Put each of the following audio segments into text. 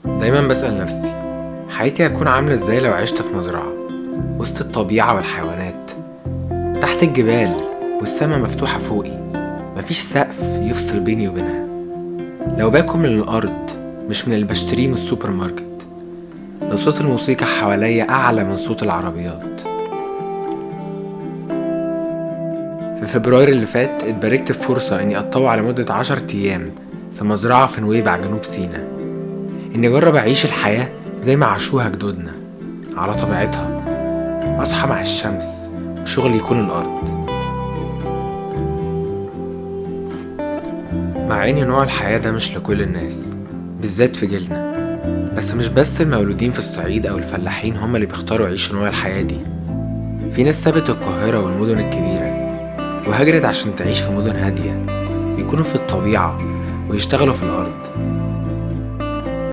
دايما بسأل نفسي، حياتي هتكون عاملة ازاي لو عشت في مزرعة وسط الطبيعة والحيوانات، تحت الجبال والسما مفتوحة فوقي، مفيش سقف يفصل بيني وبينها، لو باكل من الأرض مش من اللي بشتريه من السوبر ماركت، لو صوت الموسيقى حواليا أعلى من صوت العربيات. في فبراير اللي فات اتباركت بفرصة إني أتطوع لمدة 10 أيام في مزرعة في نويبع جنوب سيناء، إني أجرب أعيش الحياة زي ما عاشوها جدودنا، على طبيعتها، أصحى مع الشمس، شغل يكون الأرض. مع إن نوع الحياة ده مش لكل الناس، بالذات في جيلنا، بس مش بس المولودين في الصعيد أو الفلاحين هم اللي بيختاروا يعيشوا نوع الحياة دي. في ناس سابت القاهرة والمدن الكبيرة وهاجرت عشان تعيش في مدن هادية، يكونوا في الطبيعة ويشتغلوا في الأرض.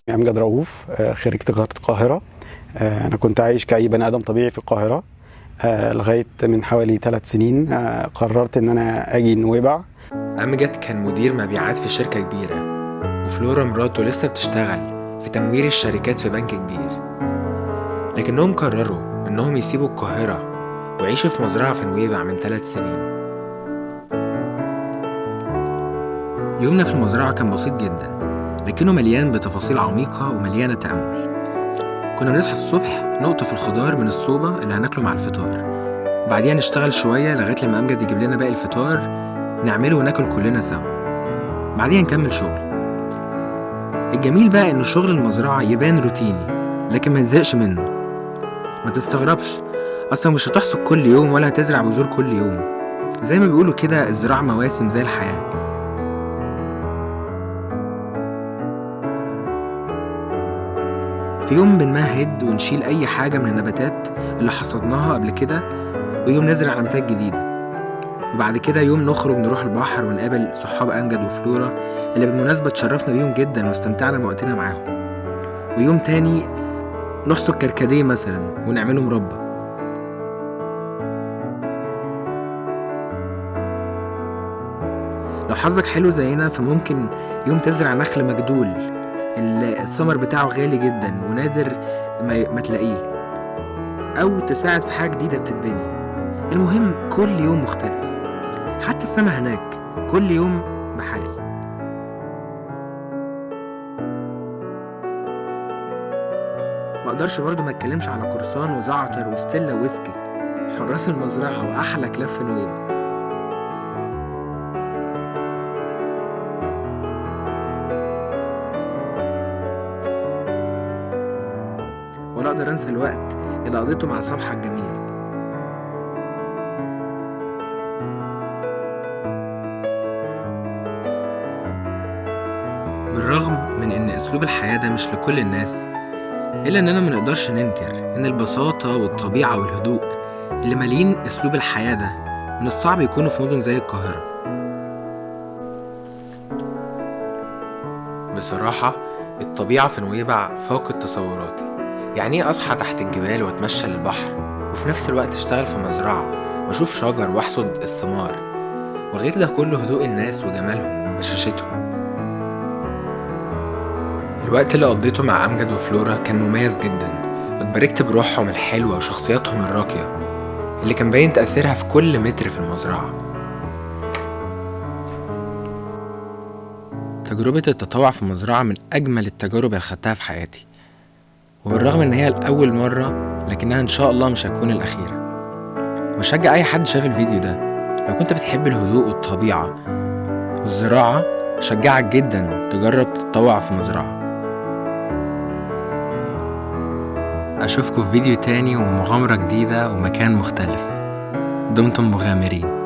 أمجد رؤوف، خريج تجارة القاهرة. أنا كنت عايش كأي بني آدم طبيعي في القاهرة لغاية من حوالي 3 سنين قررت إن أنا أجي نويبع. أمجد كان مدير مبيعات في شركة كبيرة، وفلورا مراته لسه بتشتغل في تمويل الشركات في بنك كبير، لكنهم قرروا إنهم يسيبوا القاهرة ويعيشوا في مزرعة في نويبع من 3 سنين. يومنا في المزرعة كان بسيط جدا، لكنه مليان بتفاصيل عميقة ومليانة تأمل. كنا بنصحى الصبح نقطف الخضار من الصوبة اللي هناكله مع الفطار، وبعديها نشتغل شوية لغاية لما أمجد يجيب لنا باقي الفطار نعمله وناكل كلنا سوا، بعديها نكمل شغل. الجميل بقى إنه شغل المزرعة يبان روتيني لكن ما نزهقش منه. ما تستغربش، أصلا مش هتحصد كل يوم ولا هتزرع بذور كل يوم، زي ما بيقولوا كده الزراعة مواسم زي الحياة. في يوم بنمهد ونشيل أي حاجة من النباتات اللي حصدناها قبل كده، ويوم نزرع نباتات جديدة، وبعد كده يوم نخرج نروح البحر ونقابل صحاب أمجد وفلورا اللي بالمناسبة اتشرفنا بيهم جدا واستمتعنا بوقتنا معاهم، ويوم تاني نحصد كركديه مثلا ونعمله مربى. لو حظك حلو زينا فممكن يوم تزرع نخل مجدول الثمر بتاعه غالي جدا ونادر ما تلاقيه، أو تساعد في حاجة جديدة بتتبني. المهم كل يوم مختلف، حتى السما هناك كل يوم بحال. مقدرش برضو ما اتكلمش على قرصان وزعتر وستيلا ويسكي، حراس المزرعة وأحلى كلاب في نويبع. ولا أقدر أنسى الوقت اللي قضيته مع صبحة الجميل. بالرغم من إن أسلوب الحياة ده مش لكل الناس، إلا إننا منقدرش ننكر إن البساطة والطبيعة والهدوء اللي مالين أسلوب الحياة ده من الصعب يكونوا في مدن زي القاهرة. بصراحة الطبيعة في نويبع فاقت تصوراتي. يعني إيه أصحى تحت الجبال وأتمشى للبحر وفي نفس الوقت أشتغل في مزرعة وأشوف شجر وأحصد الثمار، وغير ده كله هدوء الناس وجمالهم وبشاشتهم. الوقت اللي قضيته مع أمجد وفلورا كان مميز جدا، واتباركت بروحهم الحلوة وشخصياتهم الراقية اللي كان باين تأثيرها في كل متر في المزرعة. تجربة التطوع في مزرعة من أجمل التجارب اللي خدتها في حياتي، وبالرغم إن هي الأول مرة لكنها إن شاء الله مش هتكون الأخيرة. وشجع أي حد شاف الفيديو ده، لو كنت بتحب الهدوء والطبيعة والزراعة شجعك جدا تجرب تتطوع في مزرعة. أشوفكوا في فيديو تاني ومغامرة جديدة ومكان مختلف. دمتم مغامرين.